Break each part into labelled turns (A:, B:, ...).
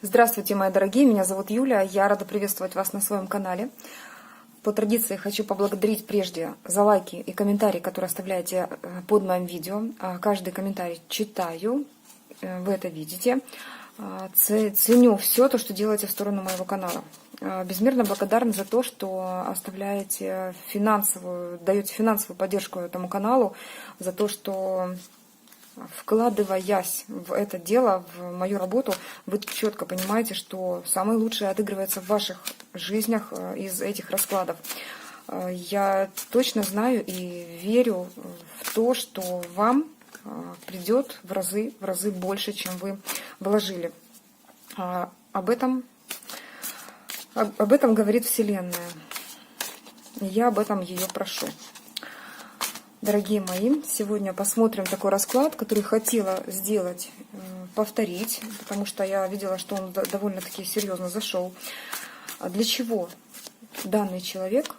A: Здравствуйте, мои дорогие, меня зовут Юля, я рада приветствовать вас на своем канале. По традиции хочу поблагодарить прежде за лайки и комментарии, которые оставляете под моим видео. Каждый комментарий читаю, вы это видите. Ценю все то, что делаете в сторону моего канала. Безмерно благодарна за то, что оставляете даете финансовую поддержку этому каналу, за то, что, вкладываясь в это дело, в мою работу, вы четко понимаете, что самое лучшее отыгрывается в ваших жизнях из этих раскладов. Я точно знаю и верю в то, что вам придет в разы больше, чем вы вложили. Об этом говорит Вселенная. Я об этом ее прошу. Дорогие мои, сегодня посмотрим такой расклад, который хотела сделать, повторить, потому что я видела, что он довольно-таки серьезно зашел. Для чего данный человек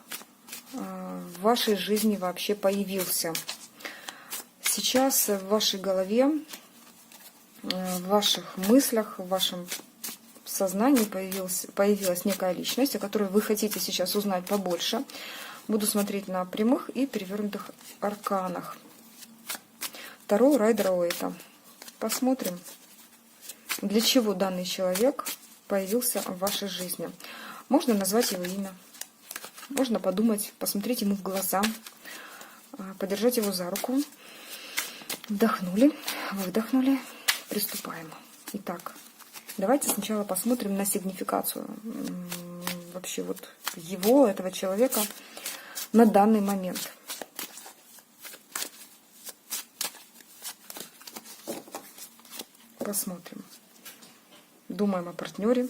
A: в вашей жизни вообще появился? Сейчас в вашей голове, в ваших мыслях, в вашем сознании появилась некая личность, о которой вы хотите сейчас узнать побольше. Буду смотреть на прямых и перевернутых арканах. Таро Райдер-Уэйта. Посмотрим, для чего данный человек появился в вашей жизни. Можно назвать его имя, можно подумать, посмотреть ему в глаза, подержать его за руку. Вдохнули, выдохнули, приступаем. Итак, давайте сначала посмотрим на сигнификацию вообще вот этого человека на данный момент. Посмотрим. Думаем о партнере.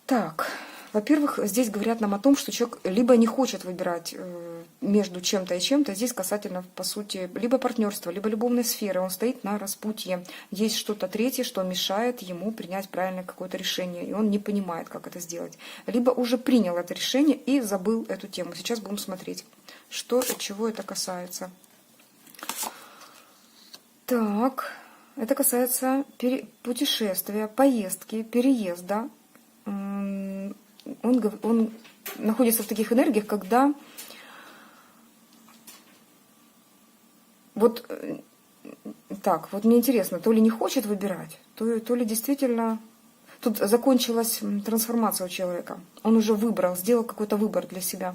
A: Так, во-первых, здесь говорят нам о том, что человек либо не хочет выбирать между чем-то и чем-то. Здесь касательно, по сути, либо партнерства, либо любовной сферы. Он стоит на распутье. Есть что-то третье, что мешает ему принять правильное какое-то решение. И он не понимает, как это сделать. Либо уже принял это решение и забыл эту тему. Сейчас будем смотреть, чего это касается. Так, это касается путешествия, поездки, переезда. Он находится в таких энергиях, когда вот мне интересно, то ли не хочет выбирать, то ли действительно тут закончилась трансформация у человека. Он уже выбрал, сделал какой-то выбор для себя.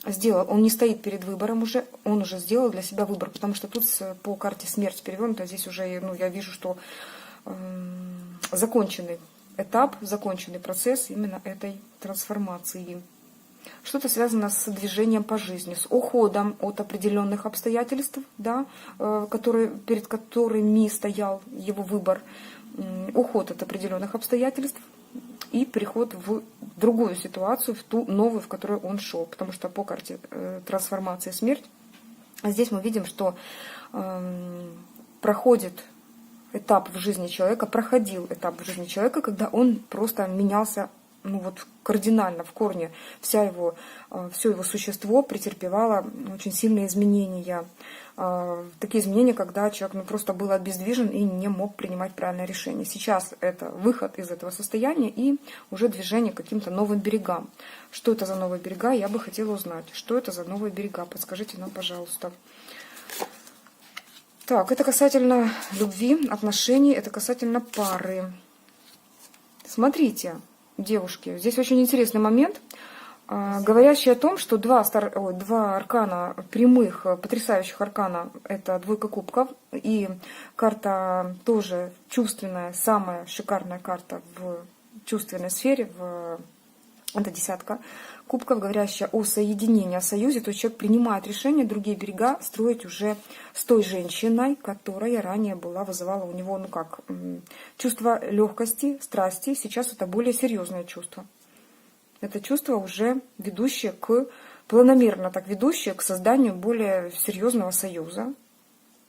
A: Он не стоит перед выбором уже, он уже сделал для себя выбор, потому что тут по карте смерть перевернута, здесь уже я вижу, что законченный этап, законченный процесс именно этой трансформации. Что-то связано с движением по жизни, с уходом от определенных обстоятельств, да, перед которыми стоял его выбор, уход от определенных обстоятельств и переход в другую ситуацию, в ту новую, в которую он шел. Потому что по карте трансформации смерть, здесь мы видим, что проходил этап в жизни человека, когда он просто менялся кардинально, в корне. Все его существо претерпевало очень сильные изменения. Такие изменения, когда человек просто был обездвижен и не мог принимать правильное решение. Сейчас это выход из этого состояния и уже движение к каким-то новым берегам. Что это за новые берега, я бы хотела узнать. Что это за новые берега? Подскажите нам, пожалуйста. Так, это касательно любви, отношений, это касательно пары. Смотрите, девушки, здесь очень интересный момент, говорящий о том, что два аркана прямых, потрясающих аркана, это двойка кубков, и карта тоже чувственная, самая шикарная карта в чувственной сфере, это десятка кубков, говорящая о соединении, о союзе. То есть человек принимает решение другие берега строить уже с той женщиной, которая ранее вызывала у него, чувство легкости, страсти. Сейчас это более серьезное чувство. Это чувство уже планомерно ведущее к созданию более серьезного союза.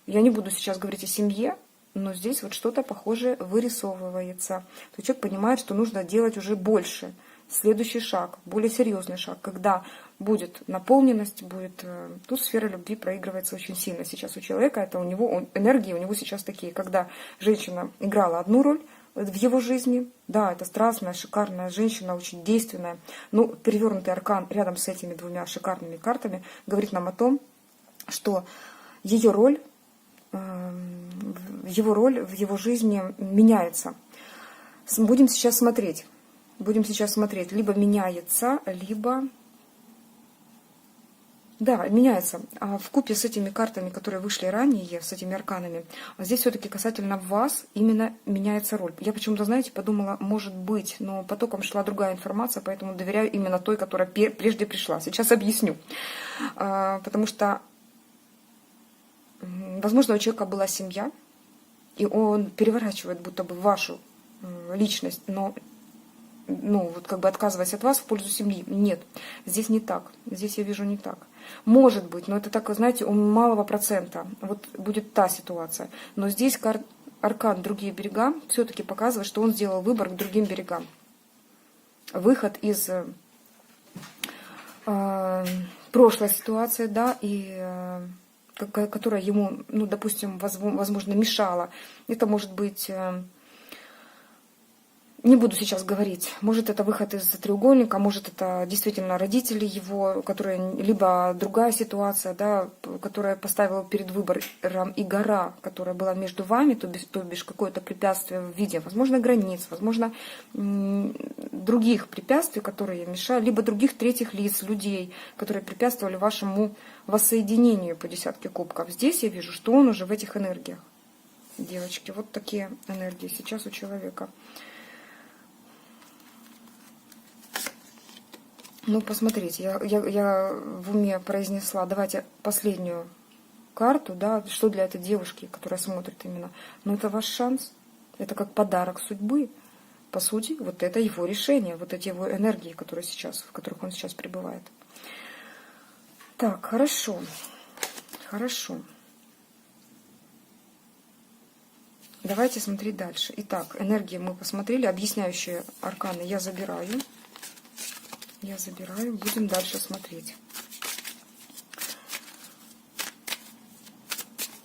A: Я не буду сейчас говорить о семье, но здесь что-то похожее вырисовывается. То есть человек понимает, что нужно делать уже больше. Следующий шаг, более серьезный шаг, когда будет наполненность, будет... Тут сфера любви проигрывается очень сильно сейчас у человека. Это у него энергии, у него сейчас такие. Когда женщина играла одну роль в его жизни, да, это страстная, шикарная женщина, очень действенная. Но перевернутый аркан рядом с этими двумя шикарными картами говорит нам о том, что ее роль в его жизни меняется. Будем сейчас смотреть. Либо меняется, либо... Да, меняется. А вкупе с этими картами, которые вышли ранее, с этими арканами, здесь все-таки касательно вас именно меняется роль. Я почему-то, знаете, подумала, может быть, но потоком шла другая информация, поэтому доверяю именно той, которая прежде пришла. Сейчас объясню. Потому что, возможно, у человека была семья, и он переворачивает будто бы вашу личность, но вот как бы отказываясь от вас в пользу семьи. Нет, здесь не так. Здесь я вижу не так. Может быть, но это так, знаете, у малого процента. Вот будет та ситуация. Но здесь аркан «Другие берега» все-таки показывает, что он сделал выбор к другим берегам. Выход из прошлой ситуации, да, и которая ему, ну, допустим, возможно, мешала. Это может быть... Не буду сейчас говорить. Может, это выход из треугольника, может, это действительно родители его, которые, либо другая ситуация, да, которая поставила перед выбором, и гора, которая была между вами, то бишь какое-то препятствие в виде, возможно, границ, возможно, других препятствий, которые мешали, либо других третьих лиц, людей, которые препятствовали вашему воссоединению по десятке кубков. Здесь я вижу, что он уже в этих энергиях. Девочки, вот такие энергии сейчас у человека. Ну, посмотрите, я в уме произнесла, давайте последнюю карту, да, что для этой девушки, которая смотрит именно. Но это ваш шанс, это как подарок судьбы. По сути, вот это его решение, вот эти его энергии, в которых он сейчас пребывает. Так, хорошо. Давайте смотреть дальше. Итак, энергии мы посмотрели, объясняющие арканы я забираю. Будем дальше смотреть.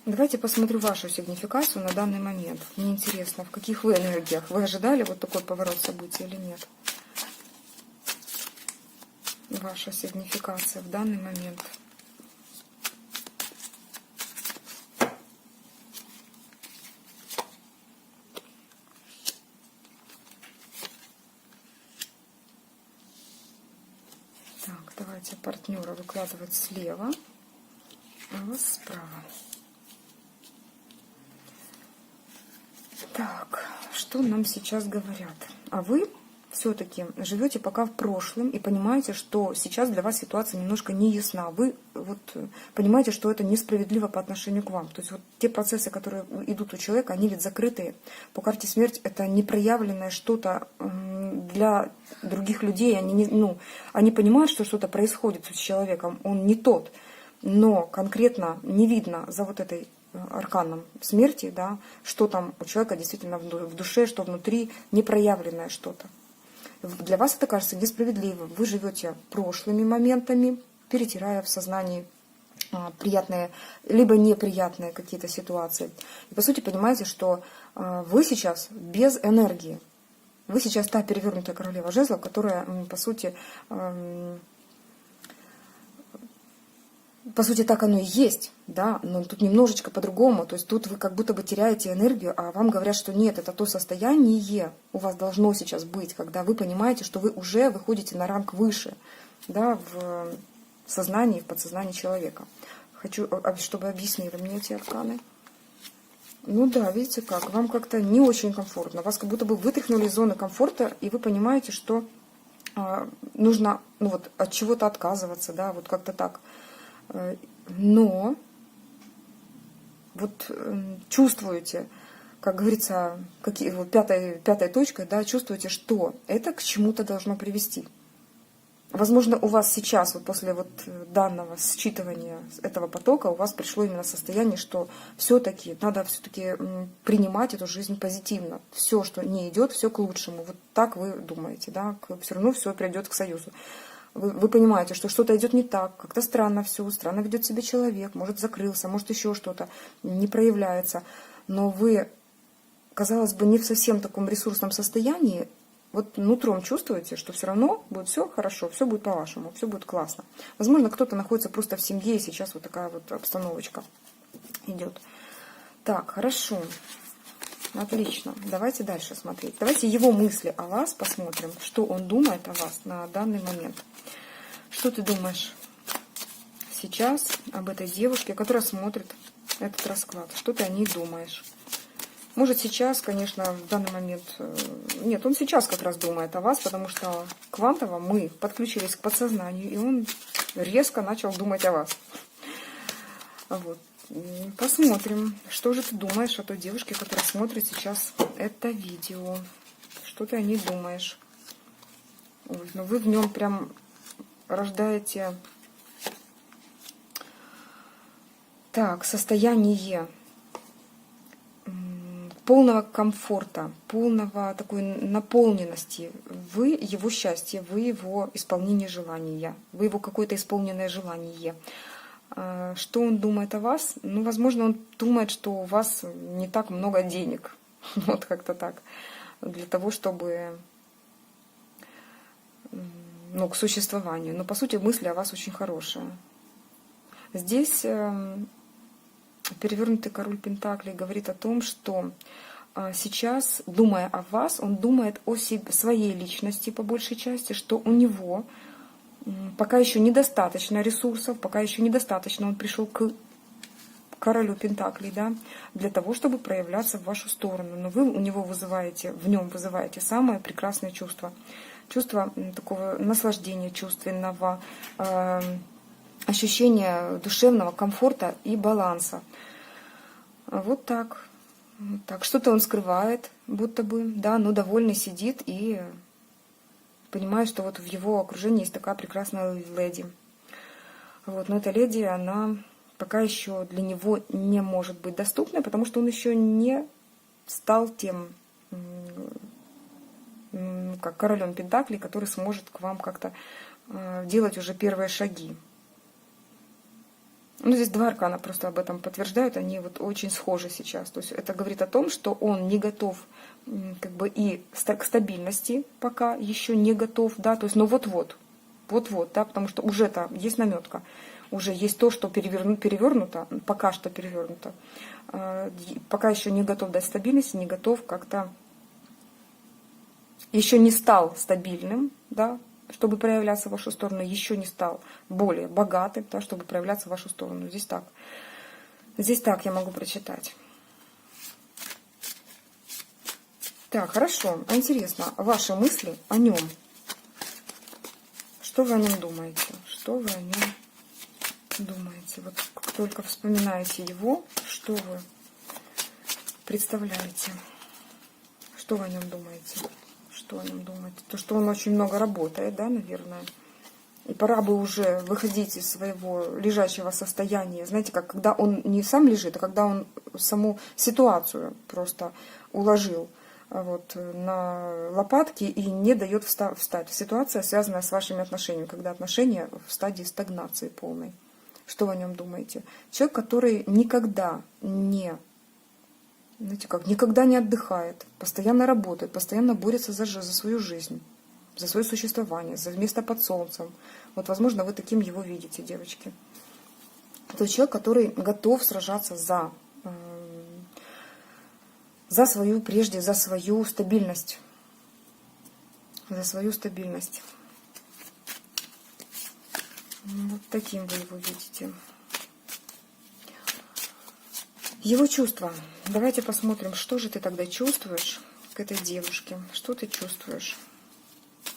A: Давайте посмотрю вашу сигнификацию на данный момент. Мне интересно, в каких вы энергиях? Вы ожидали вот такой поворот событий или нет? Ваша сигнификация в данный момент. Давайте партнера выкладывать слева, а вас справа. Так, что нам сейчас говорят? А вы все-таки живете пока в прошлом и понимаете, что сейчас для вас ситуация немножко не ясна. Вы вот понимаете, что это несправедливо по отношению к вам. То есть вот те процессы, которые идут у человека, они ведь закрытые. По карте смерть это непроявленное что-то для других людей. Они понимают, что что-то происходит с человеком, он не тот. Но конкретно не видно за вот этой арканом смерти, да, что там у человека действительно в душе, что внутри, непроявленное что-то. Для вас это кажется несправедливым. Вы живете прошлыми моментами, перетирая в сознании приятные, либо неприятные какие-то ситуации. И по сути понимаете, что вы сейчас без энергии. Вы сейчас та перевернутая королева жезлов, которая, по сути, так оно и есть, да, но тут немножечко по-другому. То есть тут вы как будто бы теряете энергию, а вам говорят, что нет, это то состояние у вас должно сейчас быть, когда вы понимаете, что вы уже выходите на ранг выше, да, в сознании, в подсознании человека. Хочу, чтобы объяснили мне эти арканы. Ну да, видите как, вам как-то не очень комфортно. Вас как будто бы вытряхнули из зоны комфорта, и вы понимаете, что нужно от чего-то отказываться, да, вот как-то так. Но вот чувствуете, как говорится, пятой точкой, да, чувствуете, что это к чему-то должно привести. Возможно, у вас сейчас, вот после вот данного считывания этого потока, у вас пришло именно состояние, что все-таки надо все-таки принимать эту жизнь позитивно. Все, что не идет, все к лучшему. Вот так вы думаете, да, все равно все придет к союзу. вы понимаете, что что-то идет не так, как-то странно все, странно ведет себя человек, может закрылся, может еще что-то не проявляется, но вы, казалось бы, не в совсем таком ресурсном состоянии, вот нутром чувствуете, что все равно будет все хорошо, все будет по-вашему, все будет классно. Возможно, кто-то находится просто в семье, и сейчас вот такая вот обстановочка идет. Так, хорошо. Отлично. Давайте дальше смотреть. Давайте его мысли о вас посмотрим, что он думает о вас на данный момент. Что ты думаешь сейчас об этой девушке, которая смотрит этот расклад? Что ты о ней думаешь? Может, сейчас, конечно, в данный момент... Нет, он сейчас как раз думает о вас, потому что квантово мы подключились к подсознанию, и он резко начал думать о вас. Вот. Посмотрим, что же ты думаешь о той девушке, которая смотрит сейчас это видео. Что ты о ней думаешь? Ой, ну вы в нем прям рождаете так, состояние полного комфорта, полного такой наполненности. Вы его счастье, вы его исполнение желания, вы его какое-то исполненное желание. Что он думает о вас? Ну, возможно, он думает, что у вас не так много денег. Вот как-то так. Для того, чтобы... Ну, к существованию. Но, по сути, мысли о вас очень хорошие. Здесь перевернутый король Пентаклей говорит о том, что сейчас, думая о вас, он думает о себе, своей личности по большей части, что у него... Пока еще недостаточно ресурсов, пока еще недостаточно он пришел к королю Пентаклей, да, для того, чтобы проявляться в вашу сторону. Но вы у него вызываете, в нем вызываете самое прекрасное чувство. Чувство такого наслаждения чувственного, ощущения душевного комфорта и баланса. Вот так. Вот так. Что-то он скрывает, будто бы, да, но довольный сидит и... понимаю, что вот в его окружении есть такая прекрасная леди. Вот, но эта леди, она пока еще для него не может быть доступной, потому что он еще не стал тем, как королем Пентаклей, который сможет к вам как-то делать уже первые шаги. Ну, здесь два аркана просто об этом подтверждают, они вот очень схожи сейчас. То есть это говорит о том, что он не готов как бы и к стабильности пока еще не готов, да, то есть, но вот-вот, да, потому что уже там есть наметка, уже есть то, что перевернуто, пока что перевернуто, пока еще не готов дать стабильности, не готов как-то, еще не стал стабильным, да, чтобы проявляться в вашу сторону, еще не стал более богатым, да, чтобы проявляться в вашу сторону. Здесь так. Здесь так я могу прочитать. Так, хорошо. А интересно, ваши мысли о нем. Что вы о нем думаете? Что вы о нем думаете? Вот как только вспоминаете его, что вы представляете? Что вы о нем думаете? Что о нем думаете? То, что он очень много работает, да, наверное. И пора бы уже выходить из своего лежачего состояния. Знаете, как когда он не сам лежит, а когда он саму ситуацию просто уложил вот, на лопатки и не дает встать. Ситуация, связанная с вашими отношениями, когда отношения в стадии стагнации полной. Что вы о нем думаете? Человек, который никогда не... Знаете как, никогда не отдыхает, постоянно работает, постоянно борется за свою жизнь, за свое существование, за место под солнцем. Вот, возможно, вы таким его видите, девочки. Это человек, который готов сражаться за свою, прежде, за свою стабильность. За свою стабильность. Вот таким вы его видите. Его чувства. Давайте посмотрим, что же ты тогда чувствуешь к этой девушке. Что ты чувствуешь?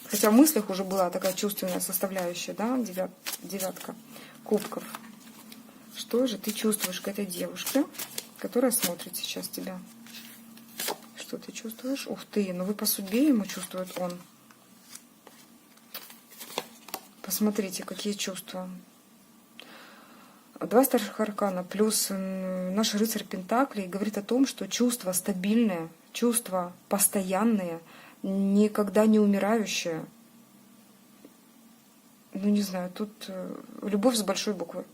A: Хотя в мыслях уже была такая чувственная составляющая, да, девятка кубков. Что же ты чувствуешь к этой девушке, которая смотрит сейчас тебя? Что ты чувствуешь? Ух ты, ну вы по судьбе ему чувствует он. Посмотрите, какие чувства. Два старших аркана плюс наш рыцарь Пентаклей говорит о том, что чувства стабильные, чувства постоянные, никогда не умирающие, ну не знаю, тут любовь с большой буквы.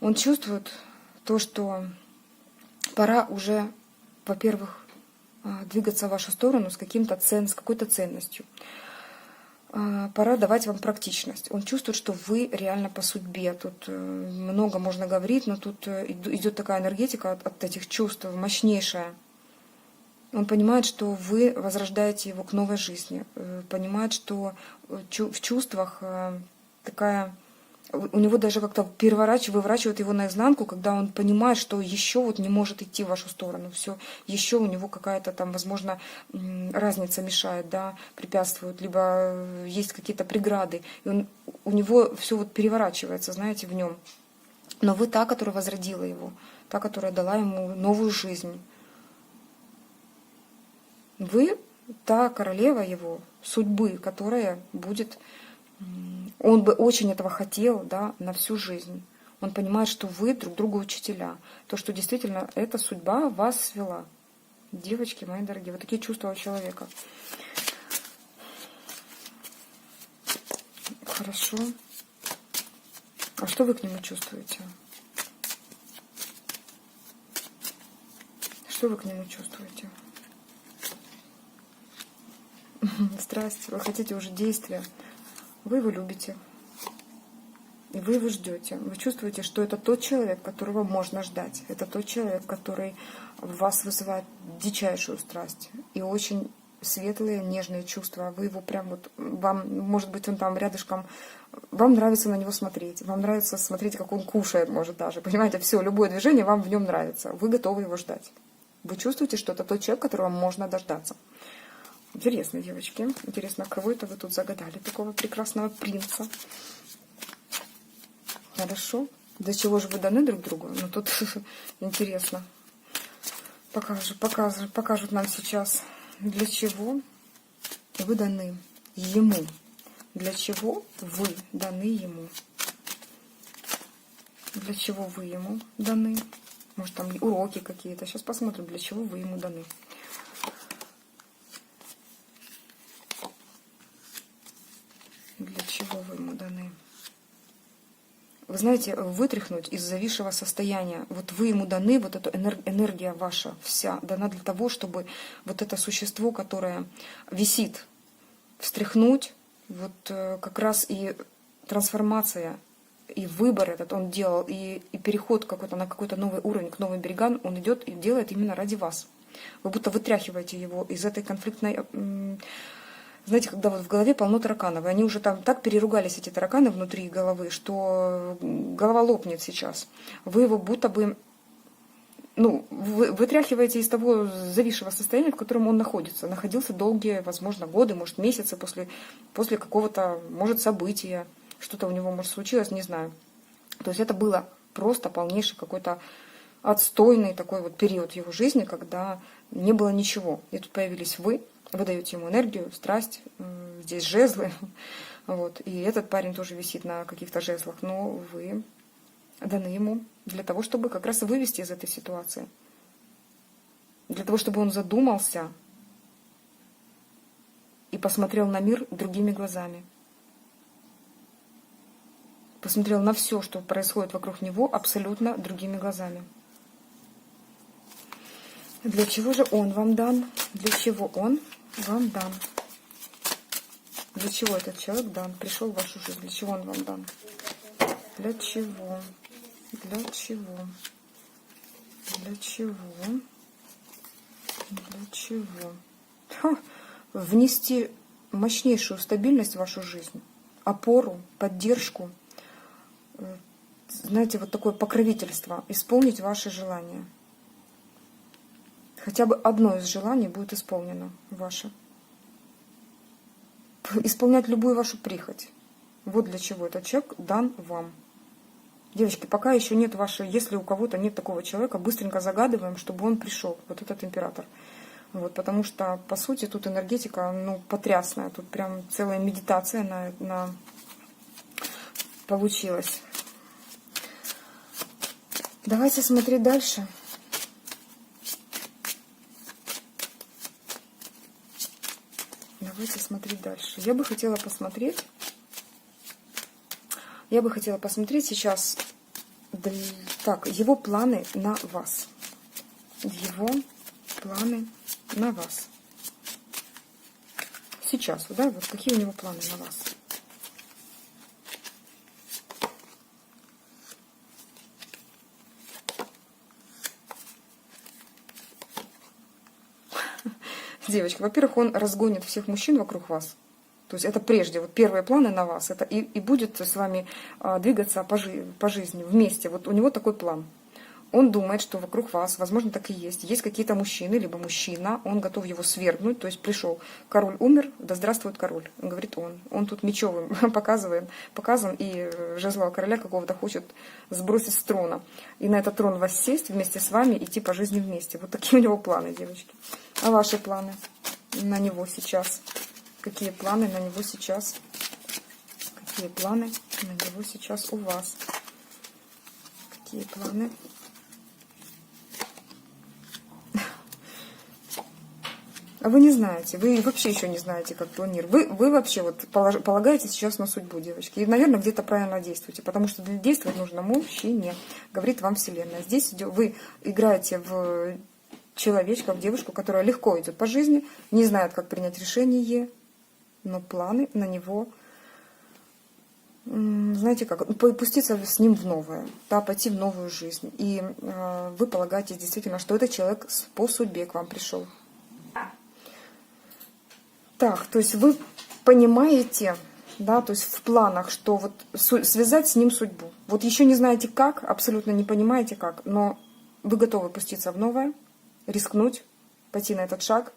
A: Он чувствует то, что пора уже, во-первых, двигаться в вашу сторону с с какой-то ценностью. Пора давать вам практичность. Он чувствует, что вы реально по судьбе. Тут много можно говорить, но тут идет такая энергетика от этих чувств мощнейшая. Он понимает, что вы возрождаете его к новой жизни. Понимает, что в чувствах такая... У него даже как-то выворачивает его наизнанку, когда он понимает, что еще вот не может идти в вашу сторону. Все, еще у него какая-то там, возможно, разница мешает, да, препятствует, либо есть какие-то преграды. И у него все вот переворачивается, знаете, в нем. Но вы та, которая возродила его, та, которая дала ему новую жизнь. Вы та королева его судьбы, которая будет... Он бы очень этого хотел, да, на всю жизнь. Он понимает, что вы друг другу учителя. То, что действительно эта судьба вас свела. Девочки мои дорогие, вот такие чувства у человека. Хорошо. А что вы к нему чувствуете? Что вы к нему чувствуете? Страсть. Вы хотите уже действия. Вы его любите. И вы его ждете. Вы чувствуете, что это тот человек, которого можно ждать. Это тот человек, который в вас вызывает дичайшую страсть. И очень светлые, нежные чувства. Вы его прям вот... Вам, может быть, он там рядышком... Вам нравится на него смотреть. Вам нравится смотреть, как он кушает, может даже. Понимаете, все, любое движение вам в нем нравится. Вы готовы его ждать. Вы чувствуете, что это тот человек, которого можно дождаться. Интересно, девочки. Интересно, кого это вы тут загадали? Такого прекрасного принца. Хорошо. Для чего же вы даны друг другу? Ну, тут интересно. Покажут нам сейчас, для чего вы даны ему. Для чего вы даны ему. Для чего вы ему даны. Может, там уроки какие-то. Сейчас посмотрим, для чего вы ему даны. Для чего вы ему даны? Вы знаете, вытряхнуть из зависшего состояния. Вот вы ему даны, вот эта энергия ваша вся дана для того, чтобы вот это существо, которое висит, встряхнуть, вот как раз и трансформация, и выбор этот он делал, и переход какой-то на какой-то новый уровень, к новым берегам, он идет и делает именно ради вас. Вы будто вытряхиваете его из этой конфликтной... Знаете, когда вот в голове полно тараканов, и они уже там так переругались, эти тараканы внутри головы, что голова лопнет сейчас. Вы его будто бы, ну, вы вытряхиваете из того зависшего состояния, в котором он находился долгие, возможно, годы, может, месяцы после какого-то, может, события, что-то у него, может, случилось, не знаю. То есть это было просто полнейший какой-то отстойный такой вот период в его жизни, когда не было ничего. И тут появились вы даете ему энергию, страсть, здесь жезлы. Вот. И этот парень тоже висит на каких-то жезлах, но вы даны ему для того, чтобы как раз вывести из этой ситуации. Для того, чтобы он задумался и посмотрел на мир другими глазами. Посмотрел на все, что происходит вокруг него, абсолютно другими глазами. Для чего же он вам дан? Для чего он вам дан? Для чего этот человек дан? Пришел в вашу жизнь. Для чего он вам дан? Для чего? Для чего? Для чего? Для чего? Внести мощнейшую стабильность в вашу жизнь. Опору, поддержку. Знаете, вот такое покровительство. Исполнить ваши желания. Хотя бы одно из желаний будет исполнено ваше. Исполнять любую вашу прихоть. Вот для чего этот человек дан вам. Девочки, пока еще нет вашей, если у кого-то нет такого человека, быстренько загадываем, чтобы он пришел, вот этот император. Вот, потому что, по сути, тут энергетика, ну, потрясная. Тут прям целая медитация получилась. Давайте смотреть дальше. Давайте смотреть дальше. Я бы хотела посмотреть, Я бы хотела посмотреть сейчас, так, его планы на вас. Его планы на вас. Сейчас, да, вот какие у него планы на вас. Девочки, во-первых, он разгонит всех мужчин вокруг вас. То есть это прежде, вот первые планы на вас, это и будет с вами двигаться по жизни вместе. Вот у него такой план. Он думает, что вокруг вас, возможно, так и есть. Есть какие-то мужчины, либо мужчина, он готов его свергнуть. То есть пришел, король умер, да здравствует король. Он говорит он. Он тут мечевым показан, и жезлового короля какого-то хочет сбросить с трона. И на этот трон воссесть вместе с вами, идти по жизни вместе. Вот такие у него планы, девочки. А ваши планы на него сейчас? Какие планы на него сейчас? Какие планы на него сейчас у вас? Какие планы? А вы не знаете, вы вообще еще не знаете, как планировать. Вы вообще вот полагаете сейчас на судьбу, девочки. И, наверное, где-то правильно действуете, потому что для действовать нужно мужчине, говорит вам Вселенная. Здесь вы играете в человечка, в девушку, которая легко идет по жизни, не знает, как принять решение, но планы на него, знаете как, пуститься с ним в новое, да, пойти в новую жизнь. И вы полагаете действительно, что этот человек по судьбе к вам пришел. Так, то есть вы понимаете, да, то есть в планах, что вот связать с ним судьбу. Вот еще не знаете как, абсолютно не понимаете как, но вы готовы пуститься в новое, рискнуть, пойти на этот шаг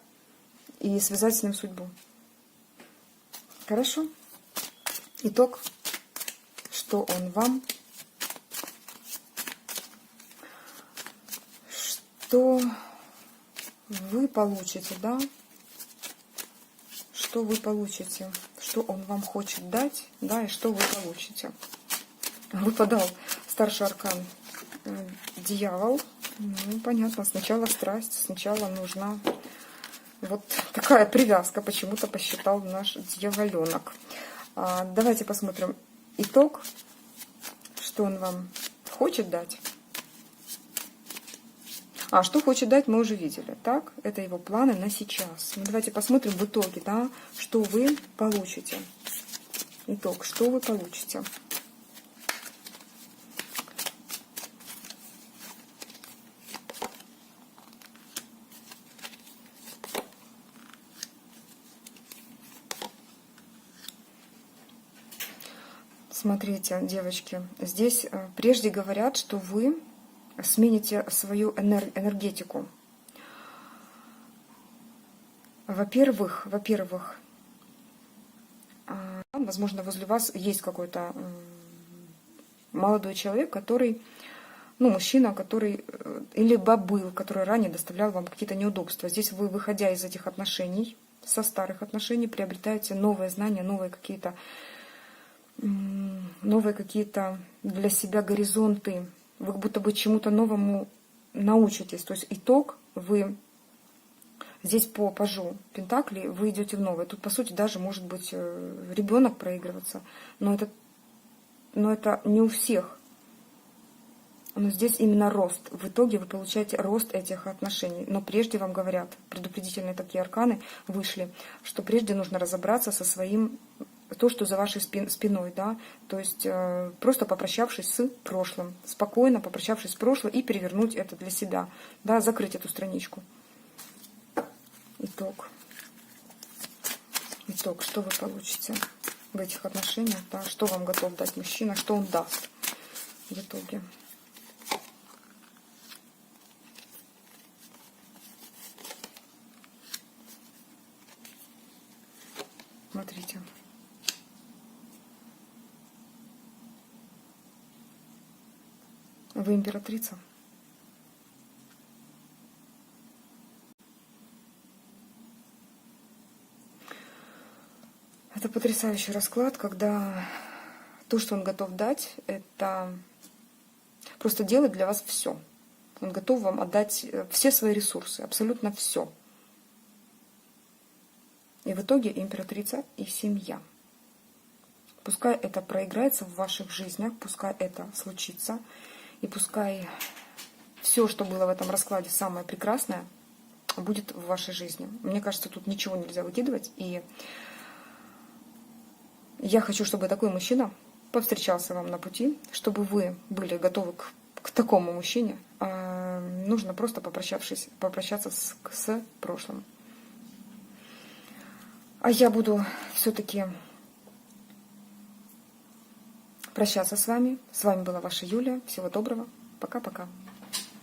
A: и связать с ним судьбу. Хорошо? Итог, что он вам, что вы получите, да? Что вы получите, что он вам хочет дать, да, и что вы получите. Выпадал старший аркан дьявол. Ну, понятно, сначала страсть, сначала нужна вот такая привязка, почему-то посчитал наш дьяволенок. Давайте посмотрим итог, что он вам хочет дать. Что хочет дать, мы уже видели. Так, это его планы на сейчас. Ну, давайте посмотрим в итоге, да, что вы получите. Итог, что вы получите. Смотрите, девочки, здесь прежде говорят, что вы смените свою энергетику. Во-первых, возможно, возле вас есть какой-то молодой человек, который, ну, мужчина, который либо был, который ранее доставлял вам какие-то неудобства. Здесь вы, выходя из этих отношений, со старых отношений, приобретаете новые знания, новые какие-то для себя горизонты. Вы как будто бы чему-то новому научитесь. То есть итог, вы здесь по пажу Пентаклей вы идете в новое. Тут, по сути, даже может быть ребенок проигрываться. Но это не у всех. Но здесь именно рост. В итоге вы получаете рост этих отношений. Но прежде вам говорят, предупредительные такие арканы вышли, что прежде нужно разобраться со своим, то, что за вашей спиной, да, то есть просто попрощавшись с прошлым, спокойно попрощавшись с прошлым и перевернуть это для себя, да, закрыть эту страничку. Итог, что вы получите в этих отношениях, да, что вам готов дать мужчина, что он даст в итоге. Смотрите. Вы императрица. Это потрясающий расклад, когда то, что он готов дать, это просто делает для вас все. Он готов вам отдать все свои ресурсы, абсолютно все. И в итоге императрица и семья. Пускай это проиграется в ваших жизнях, пускай это случится, и пускай все, что было в этом раскладе, самое прекрасное, будет в вашей жизни. Мне кажется, тут ничего нельзя выкидывать, и я хочу, чтобы такой мужчина повстречался вам на пути, чтобы вы были готовы к такому мужчине. Нужно просто попрощаться с прошлым. А я буду все-таки прощаться с вами. С вами была ваша Юлия. Всего доброго. Пока-пока.